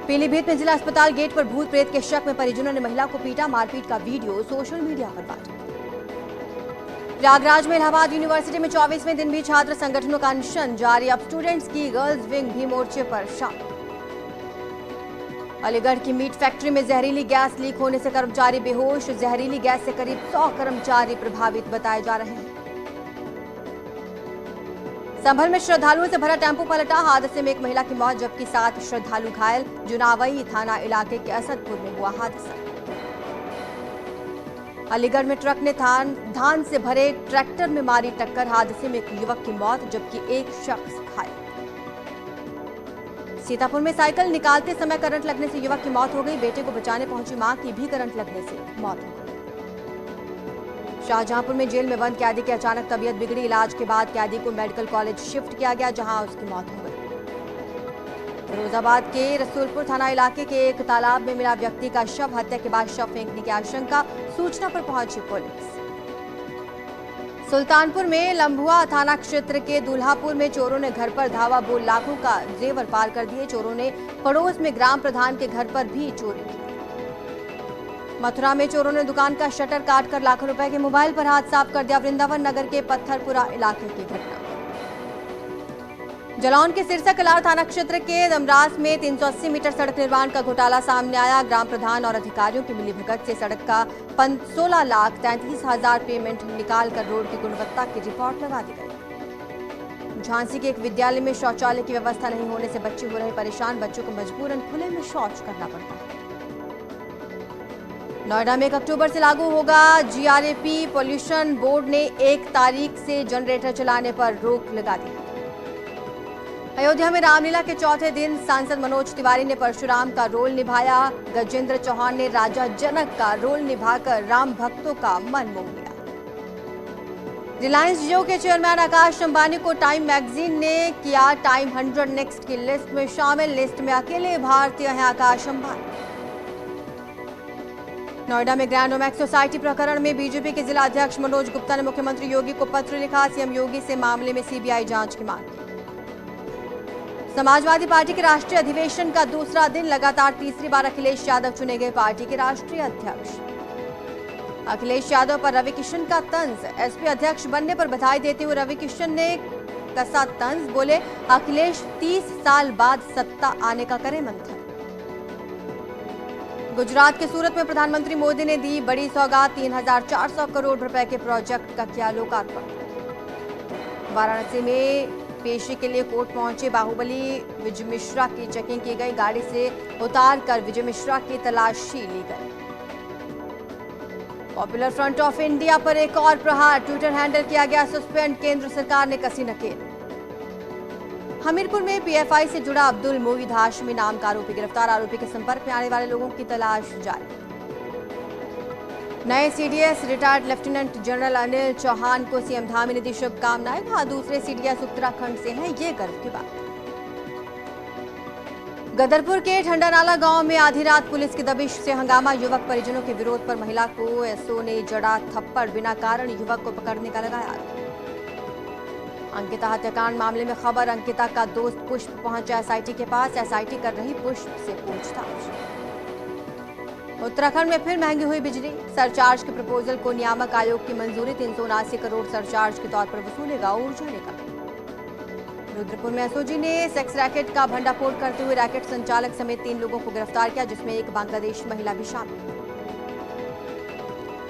पीलीभीत में जिला अस्पताल गेट पर भूत प्रेत के शक में परिजनों ने महिला को पीटा। मारपीट का वीडियो सोशल मीडिया पर वायरल। प्रयागराज में इलाहाबाद यूनिवर्सिटी में 24वें दिन भी छात्र संगठनों का अनशन जारी। अब स्टूडेंट्स की गर्ल्स विंग भी मोर्चे पर शामिल। अलीगढ़ की मीट फैक्ट्री में जहरीली गैस लीक होने से कर्मचारी बेहोश। जहरीली गैस से करीब 100 कर्मचारी प्रभावित बताए जा रहे हैं। संभल में श्रद्धालुओं से भरा टेम्पो पलटा। हादसे में एक महिला की मौत जबकि 7 श्रद्धालु घायल। जुनावई थाना इलाके के असदपुर में हुआ हादसा। अलीगढ़ में ट्रक ने धान से भरे ट्रैक्टर में मारी टक्कर। हादसे में एक युवक की मौत जबकि एक शख्स घायल। सीतापुर में साइकिल निकालते समय करंट लगने से युवक की मौत हो गई। बेटे को बचाने पहुंची मां की भी करंट लगने से मौत हो गई। शाहजहांपुर में जेल में बंद कैदी की अचानक तबीयत बिगड़ी। इलाज के बाद कैदी को मेडिकल कॉलेज शिफ्ट किया गया जहां उसकी मौत हो गई। फिरोजाबाद के रसूलपुर थाना इलाके के एक तालाब में मिला व्यक्ति का शव। हत्या के बाद शव फेंकने की आशंका। सूचना पर पहुंची पुलिस। सुल्तानपुर में लंबुआ थाना क्षेत्र के दुल्हापुर में चोरों ने घर पर धावा बोल लाखों का जेवर पार कर दिए। चोरों ने पड़ोस में ग्राम प्रधान के घर पर भी चोरी की। मथुरा में चोरों ने दुकान का शटर काटकर लाखों रुपए के मोबाइल पर हाथ साफ कर दिया। वृंदावन नगर के पत्थरपुरा इलाके की घटना। जालौन के सिरसा कलार थाना क्षेत्र के दमरास में 380 मीटर सड़क निर्माण का घोटाला सामने आया। ग्राम प्रधान और अधिकारियों की मिलीभगत से सड़क का 16,33,000 पेमेंट निकालकर रोड की गुणवत्ता की रिपोर्ट लगा दी गई। झांसी के एक विद्यालय में शौचालय की व्यवस्था नहीं होने से बच्चे हो रहे परेशान। बच्चों को मजबूरन खुले में शौच करना पड़ता है। नोएडा में 1 अक्टूबर से लागू होगा जीआरएपी। पॉल्यूशन बोर्ड ने 1 तारीख से जनरेटर चलाने पर रोक लगा दी। अयोध्या में रामलीला के चौथे दिन सांसद मनोज तिवारी ने परशुराम का रोल निभाया। गजेंद्र चौहान ने राजा जनक का रोल निभाकर राम भक्तों का मन मोह लिया। रिलायंस जियो के चेयरमैन आकाश अंबानी को टाइम मैगजीन ने किया टाइम 100 नेक्स्ट की लिस्ट में शामिल। लिस्ट में अकेले भारतीय हैं आकाश अंबानी। नोएडा में ग्रैंड ओमैक्स सोसाइटी प्रकरण में बीजेपी के जिला अध्यक्ष मनोज गुप्ता ने मुख्यमंत्री योगी को पत्र लिखा। सीएम योगी से मामले में सीबीआई जांच की मांग की। समाजवादी पार्टी के राष्ट्रीय अधिवेशन का दूसरा दिन लगातार तीसरी बार अखिलेश यादव चुने गए पार्टी के राष्ट्रीय अध्यक्ष। अखिलेश यादव पर रवि किशन का तंज। एसपी अध्यक्ष बनने पर बधाई देते हुए रवि किशन ने कसा तंज। बोले अखिलेश 30 साल बाद सत्ता आने का करे मंथन। गुजरात के सूरत में प्रधानमंत्री मोदी ने दी बड़ी सौगात। 3,400 करोड़ रुपए के प्रोजेक्ट का किया लोकार्पण। वाराणसी में पेशी के लिए कोर्ट पहुंचे बाहुबली विजय मिश्रा की चेकिंग की गई। गाड़ी से उतारकर विजय मिश्रा की तलाशी ली गई। पॉपुलर फ्रंट ऑफ इंडिया पर एक और प्रहार। ट्विटर हैंडल किया गया सस्पेंड। केंद्र सरकार ने कसी नकेल। हमीरपुर में पीएफआई से जुड़ा अब्दुल मोहिद हाशमी नाम का आरोपी गिरफ्तार। आरोपी के संपर्क में आने वाले लोगों की तलाश जारी। नए CDS retired lieutenant general Anil Chauhan को सीएम धामी ने दी शुभकामनाएं। कहा दूसरे सीडीएस उत्तराखंड से हैं, ये गर्व की बात। गदरपुर के ठंडानाला गांव में आधी रात पुलिस की दबिश से हंगामा। युवक परिजनों के विरोध पर महिला को एसओ ने जड़ा थप्पड़। बिना कारण युवक को पकड़ने का लगाया। अंकिता हत्याकांड मामले में खबर। अंकिता का दोस्त पुष्प पहुंचा एसआईटी के पास। एसआईटी कर रही पुष्प से पूछताछ। उत्तराखंड में फिर महंगी हुई बिजली। सरचार्ज के प्रपोजल को नियामक आयोग की मंजूरी। 379 करोड़ सरचार्ज के तौर पर वसूलेगा ऊर्जा निगम। रुद्रपुर में एसओजी ने सेक्स रैकेट का भंडाफोड़ करते हुए रैकेट संचालक समेत 3 लोगों को गिरफ्तार किया जिसमें एक बांग्लादेशी महिला भी शामिल।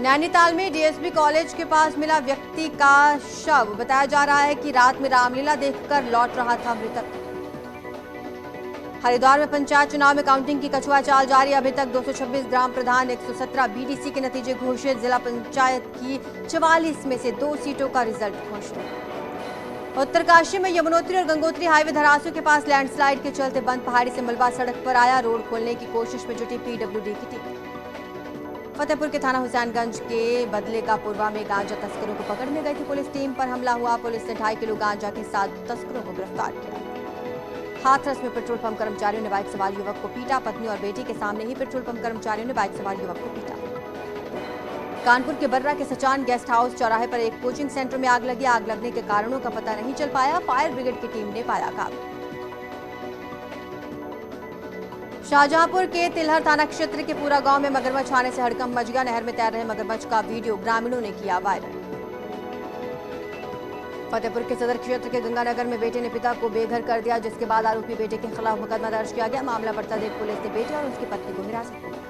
नैनीताल में डीएसबी कॉलेज के पास मिला व्यक्ति का शव। बताया जा रहा है कि रात में रामलीला देखकर लौट रहा था मृतक। हरिद्वार में पंचायत चुनाव में काउंटिंग की कछुआ चाल जारी। अभी तक 226 ग्राम प्रधान 117 बीडीसी के नतीजे घोषित। जिला पंचायत की 44 में से 2 सीटों का रिजल्ट घोषित। उत्तरकाशी में यमुनोत्री और गंगोत्री हाईवे धरासू के पास लैंडस्लाइड के चलते बंद पहाड़ी से मलबा सड़क पर आया। रोड खोलने की कोशिश में जुटी पीडब्ल्यूडी की टीम। फतेहपुर के थाना हुसैनगंज के बदले का पूर्वा में गांजा तस्करों को पकड़ने गई थी पुलिस। टीम पर हमला हुआ। पुलिस ने 2.5 किलो गांजा के 7 तस्करों को गिरफ्तार किया। हाथरस में पेट्रोल पंप कर्मचारियों ने बाइक सवार युवक को पीटा। पत्नी और बेटी के सामने ही पेट्रोल पंप कर्मचारियों ने बाइक सवार युवक को पीटा। कानपुर के बर्रा के सचान गेस्ट हाउस चौराहे पर एक कोचिंग सेंटर में आग लगी। आग लगने के कारणों का पता नहीं चल पाया। फायर ब्रिगेड की टीम ने पाया काबू। शाहजहांपुर के तिलहर थाना क्षेत्र के पूरा गांव में मगरमच्छ आने से हड़कंप मच गया। नहर में तैर रहे मगरमच्छ का वीडियो ग्रामीणों ने किया वायरल। फतेहपुर के सदर क्षेत्र के गंगानगर में बेटे ने पिता को बेघर कर दिया, जिसके बाद आरोपी बेटे के खिलाफ मुकदमा दर्ज किया गया। मामला बढ़ता देख पुलिस ने बेटे और उसकी पत्नी को हिरासत में लिया।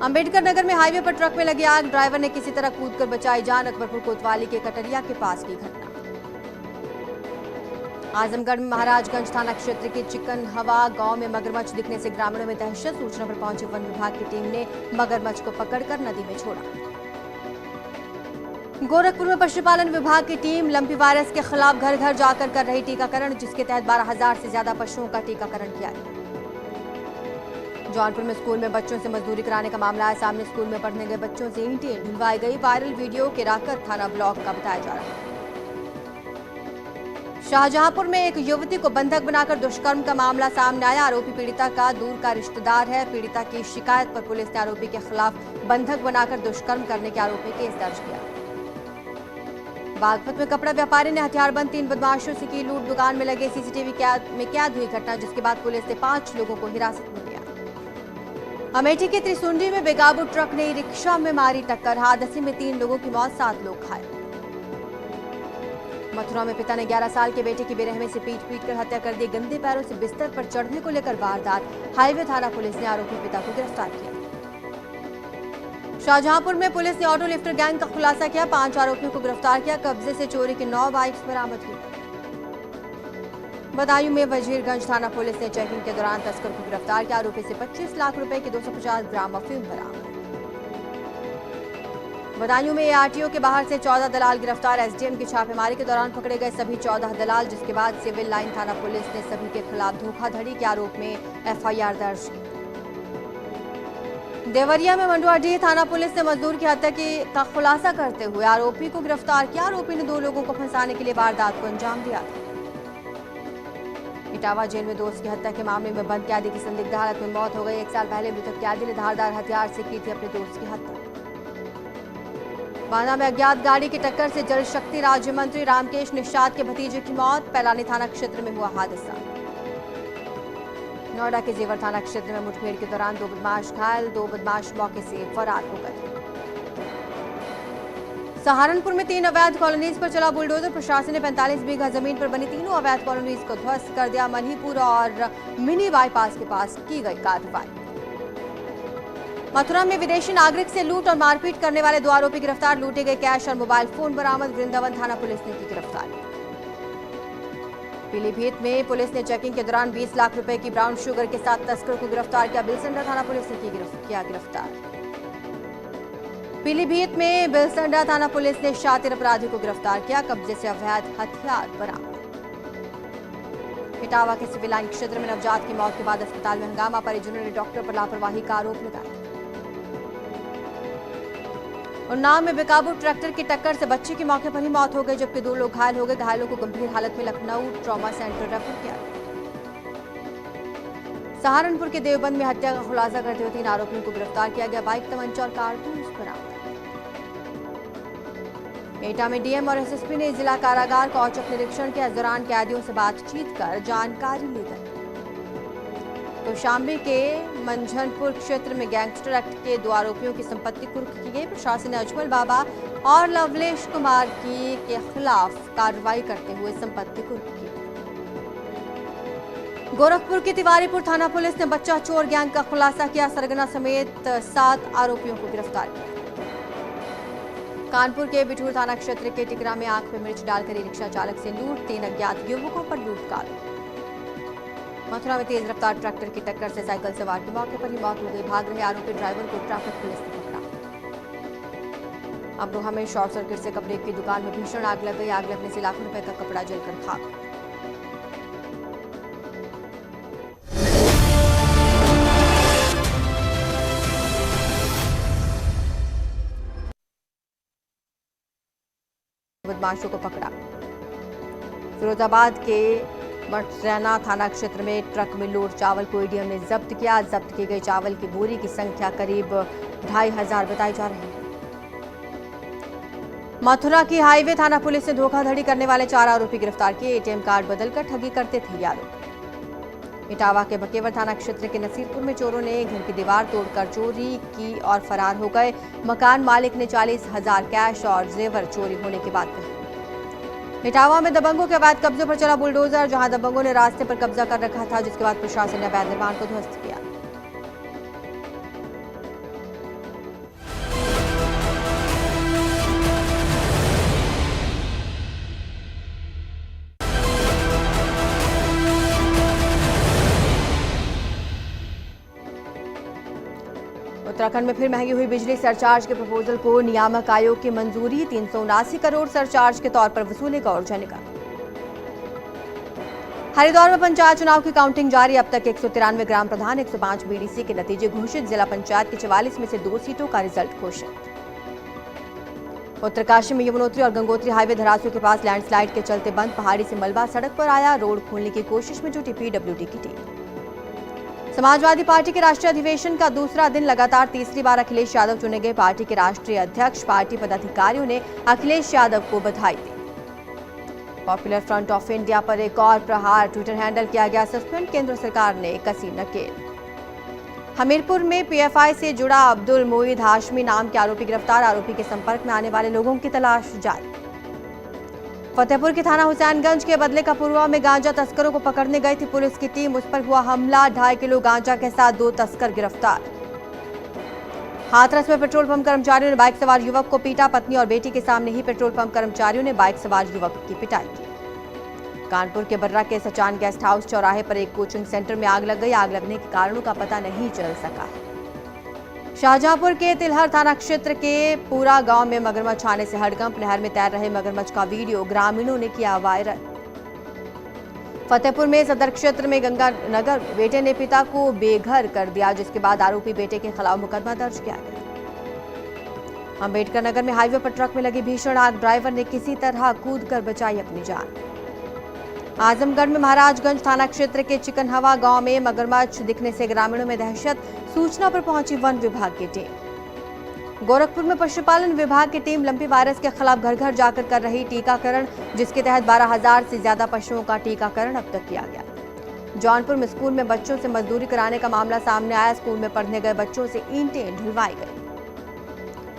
अंबेडकर नगर में हाईवे पर ट्रक में लगी आग, ड्राइवर ने किसी तरह कूदकर बचाई जान। अकबरपुर कोतवाली के कटरिया के पास की घटना। आजमगढ़ में महाराजगंज थाना क्षेत्र के चिकन हवा गांव में मगरमच्छ दिखने से ग्रामीणों में दहशत। सूचना पर पहुंचे वन विभाग की टीम ने मगरमच्छ को पकड़कर नदी में छोड़ा। गोरखपुर में पशुपालन विभाग की टीम लंपी वायरस के खिलाफ घर घर जाकर कर रही टीकाकरण, जिसके तहत 12,000 से ज्यादा पशुओं का टीकाकरण किया गया। जौनपुर में स्कूल में बच्चों से मजदूरी कराने का मामला आया सामने। स्कूल में पढ़ने गए बच्चों से ईंटें ढुलवाई गई। वायरल वीडियो केराकर थाना ब्लॉक का बताया जा रहा है। शाहजहांपुर में एक युवती को बंधक बनाकर दुष्कर्म का मामला सामने आया। आरोपी पीड़िता का दूर का रिश्तेदार है। पीड़िता की शिकायत पर पुलिस ने आरोपी के खिलाफ बंधक बनाकर दुष्कर्म करने के आरोप में केस दर्ज किया। बागपत में कपड़ा व्यापारी ने हथियारबंद 3 बदमाशों से की लूट। दुकान में लगे सीसीटीवी में कैद हुई घटना, जिसके बाद पुलिस ने 5 लोगों को हिरासत में लिया। अमेठी के त्रिसुंडी में बेकाबू ट्रक ने रिक्शा में मारी टक्कर। हादसे में 3 लोगों की मौत, 7 लोग घायल। मथुरा में पिता ने 11 साल के बेटे की बेरहमी से पीट कर हत्या कर दी। गंदे पैरों से बिस्तर पर चढ़ने को लेकर वारदात। हाईवे थाना पुलिस ने आरोपी पिता को गिरफ्तार किया। शाहजहांपुर में पुलिस ने ऑटो लिफ्टर गैंग का खुलासा किया। 5 आरोपियों को गिरफ्तार किया। कब्जे से चोरी की 9 बाइक्स बरामद हुई। बदायूं में वजीरगंज थाना पुलिस ने चेकिंग के दौरान तस्कर को गिरफ्तार किया। आरोपी से 25 लाख रुपए की 250 ग्राम अफीम बरामद। बदायूं में एआरटीओ के बाहर से 14 दलाल गिरफ्तार। एसडीएम की छापेमारी के दौरान पकड़े गए सभी 14 दलाल, जिसके बाद सिविल लाइन थाना पुलिस ने सभी के खिलाफ धोखाधड़ी के आरोप में एफआईआर दर्ज की। देवरिया में मंडुआडीह थाना पुलिस ने मजदूर की हत्या का खुलासा करते हुए आरोपी को गिरफ्तार किया। आरोपी ने 2 लोगों को फंसाने के लिए वारदात को अंजाम दिया था। इटावा जेल में दोस्त की हत्या के मामले में बंद कैदी की संदिग्ध हालत में मौत हो गई। 1 साल पहले मृतक कैदी ने धारदार हथियार से की थी अपने दोस्त की हत्या। बांदा में अज्ञात गाड़ी की टक्कर से जल शक्ति राज्य मंत्री रामकेश निषाद के भतीजे की मौत। पैलानी थाना क्षेत्र में हुआ हादसा। नोएडा के जेवर थाना क्षेत्र में मुठभेड़ के दौरान 2 बदमाश घायल। 2 बदमाश मौके से फरार हो गए। सहारनपुर में 3 अवैध कॉलोनीज पर चला बुलडोजर। प्रशासन ने 45 बीघा जमीन पर बनी तीनों अवैध कॉलोनीज को ध्वस्त कर दिया। मनीपुर और मिनी बाईपास के पास की गई कार्रवाई। मथुरा में विदेशी नागरिक से लूट और मारपीट करने वाले 2 आरोपी गिरफ्तार। लूटे गए कैश और मोबाइल फोन बरामद। वृंदावन थाना पुलिस ने की गिरफ्तारी। पीलीभीत में पुलिस ने चेकिंग के दौरान 20 लाख रुपए की ब्राउन शुगर के साथ तस्कर को गिरफ्तार किया। बिलसंडा थाना पुलिस ने किया गिरफ्तार। पीलीभीत में बिलसंडा थाना पुलिस ने शातिर अपराधी को गिरफ्तार किया। कब्जे से अवैध हथियार बरामद। इटावा के सिविल लाइन क्षेत्र में नवजात की मौत के बाद अस्पताल में हंगामा। परिजनों ने डॉक्टर पर लापरवाही का आरोप लगाया। उन्नाव में बेकाबू ट्रैक्टर की टक्कर से बच्चे की मौके पर ही मौत हो गई, जबकि 2 लोग घायल हो गए। घायलों को गंभीर हालत में लखनऊ ट्रॉमा सेंटर रेफर किया। सहारनपुर के देवबंद में हत्या का खुलासा करते हुए 3 आरोपियों को गिरफ्तार किया गया। बाइक, तमंचा और कारतूस बरामद। एटा में डीएम और एसएसपी ने जिला कारागार का औचक निरीक्षण किया। इस दौरान कैदियों से बातचीत कर जानकारी ली गई। कौशाम्बी के मंझनपुर क्षेत्र में गैंगस्टर एक्ट के 2 आरोपियों की संपत्ति कुर्क की गई। प्रशासन ने अजमल बाबा और लवलेश कुमार के खिलाफ कार्रवाई करते हुए संपत्ति कुर्क की। गोरखपुर के तिवारीपुर थाना पुलिस ने बच्चा चोर गैंग का खुलासा किया। सरगना समेत 7 आरोपियों को गिरफ्तार किया। कानपुर के बिठूर थाना क्षेत्र के टिकरा में आंख में मिर्च डालकर रिक्शा चालक से लूट। 3 अज्ञात युवकों पर लूट का आरोप। मथुरा में तेज रफ्तार ट्रैक्टर की टक्कर से साइकिल सवार की मौके पर ही मौत हो गई। भाग रहे आरोपी ड्राइवर को ट्रैफिक पुलिस ने पकड़ा। अमरोहा में शॉर्ट सर्किट से कपड़े की दुकान में भीषण आग लग गई। आग लगने से लाखों रुपए का कपड़ा जलकर खाक। बदमाशों को पकड़ा। फिरोजाबाद के मटरैना थाना क्षेत्र में ट्रक में लोड चावल को एडीएम ने जब्त किया। जब्त की गई चावल की बोरी की संख्या करीब 2500 बताई जा रही है। मथुरा की हाईवे थाना पुलिस ने धोखाधड़ी करने वाले 4 आरोपी गिरफ्तार किए। एटीएम कार्ड बदलकर ठगी करते थे ये आरोपी। इटावा के बकेवर थाना क्षेत्र के नसीरपुर में चोरों ने घर की दीवार तोड़कर चोरी की और फरार हो गए। मकान मालिक ने 40,000 कैश और जेवर चोरी होने की बात कही। इटावा में दबंगों के अवैध कब्जे पर चला बुलडोजर, जहां दबंगों ने रास्ते पर कब्जा कर रखा था, जिसके बाद प्रशासन ने अवैध निर्माण को ध्वस्त किया। उत्तराखंड में फिर महंगी हुई बिजली सरचार्ज के प्रपोजल को नियामक आयोग की मंजूरी। 379 करोड़ सरचार्ज के तौर पर वसूली का और निकाल। हरिद्वार में पंचायत चुनाव की काउंटिंग जारी। अब तक 193 ग्राम प्रधान, 105 बीडीसी के नतीजे घोषित। जिला पंचायत की 44 में से 2 सीटों का रिजल्ट घोषित। उत्तरकाशी में यमुनोत्री और गंगोत्री हाईवे धरासू के पास लैंडस्लाइड के चलते बंद। पहाड़ी से मलबा सड़क पर आया। रोड खोलने की कोशिश में जुटी पीडब्ल्यूडी की टीम। समाजवादी पार्टी के राष्ट्रीय अधिवेशन का दूसरा दिन लगातार तीसरी बार अखिलेश यादव चुने गए। पार्टी के राष्ट्रीय अध्यक्ष, पार्टी पदाधिकारियों ने अखिलेश यादव को बधाई दी। पॉपुलर फ्रंट ऑफ इंडिया पर एक और प्रहार, ट्विटर हैंडल किया गया सस्पेंड। केंद्र सरकार ने कसी नकेल। हमीरपुर में पीएफआई से जुड़ा अब्दुल मोईद हाशमी नाम के आरोपी गिरफ्तार। आरोपी के संपर्क में आने वाले लोगों की तलाश जारी। फतेहपुर के थाना हुसैनगंज के बदले कपूरवा में गांजा तस्करों को पकड़ने गई थी पुलिस की टीम। उस पर हुआ हमला। 2.5 किलो गांजा के साथ 2 तस्कर गिरफ्तार। हाथरस में पेट्रोल पंप कर्मचारियों ने बाइक सवार युवक को पीटा। पत्नी और बेटी के सामने ही पेट्रोल पंप कर्मचारियों ने बाइक सवार युवक की पिटाई की। कानपुर के बर्रा के सचान गेस्ट हाउस चौराहे पर एक कोचिंग सेंटर में आग लग गई। आग लगने के कारणों का पता नहीं चल सका है। शाहजहांपुर के तिलहर थाना क्षेत्र के पूरा गांव में मगरमच्छ आने से हड़कंप। नहर में तैर रहे मगरमच्छ का वीडियो ग्रामीणों ने किया वायरल। फतेहपुर में सदर क्षेत्र में गंगानगर बेटे ने पिता को बेघर कर दिया, जिसके बाद आरोपी बेटे के खिलाफ मुकदमा दर्ज किया गया। अंबेडकर नगर में हाईवे पर ट्रक में लगी भीषण आग। ड्राइवर ने किसी तरह कूदकर बचाई अपनी जान। आजमगढ़ में महाराजगंज थाना क्षेत्र के चिकनहवा गांव में मगरमच्छ दिखने से ग्रामीणों में दहशत। सूचना पर पहुंची वन विभाग की टीम। गोरखपुर में पशुपालन विभाग की टीम लंपी वायरस के खिलाफ घर घर जाकर कर रही टीकाकरण, जिसके तहत 12,000 से ज्यादा पशुओं का टीकाकरण अब तक किया गया। जौनपुर में स्कूल में बच्चों से मजदूरी कराने का मामला सामने आया। स्कूल में पढ़ने गए बच्चों से ईंटें ढुलवाई गई।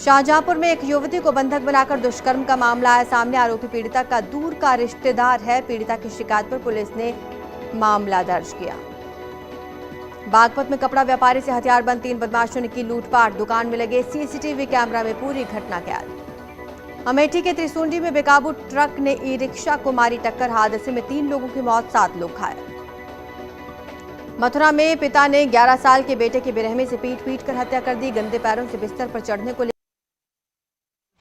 शाहजहांपुर में एक युवती को बंधक बनाकर दुष्कर्म का मामला आया सामने। आरोपी पीड़िता का दूर का रिश्तेदार है। पीड़िता की शिकायत पर पुलिस ने मामला दर्ज किया। बागपत में कपड़ा व्यापारी से हथियारबंद 3 बदमाशों ने की लूटपाट। दुकान में लगे सीसीटीवी कैमरा में पूरी घटना कैद। अमेठी के त्रिसुंडी में बेकाबू ट्रक ने ई रिक्शा को मारी टक्कर। हादसे में 3 लोगों की मौत, 7 लोग घायल। मथुरा में पिता ने 11 साल के बेटे की बेरहमी से पीट कर हत्या कर दी। गंदे पैरों से बिस्तर पर चढ़ने को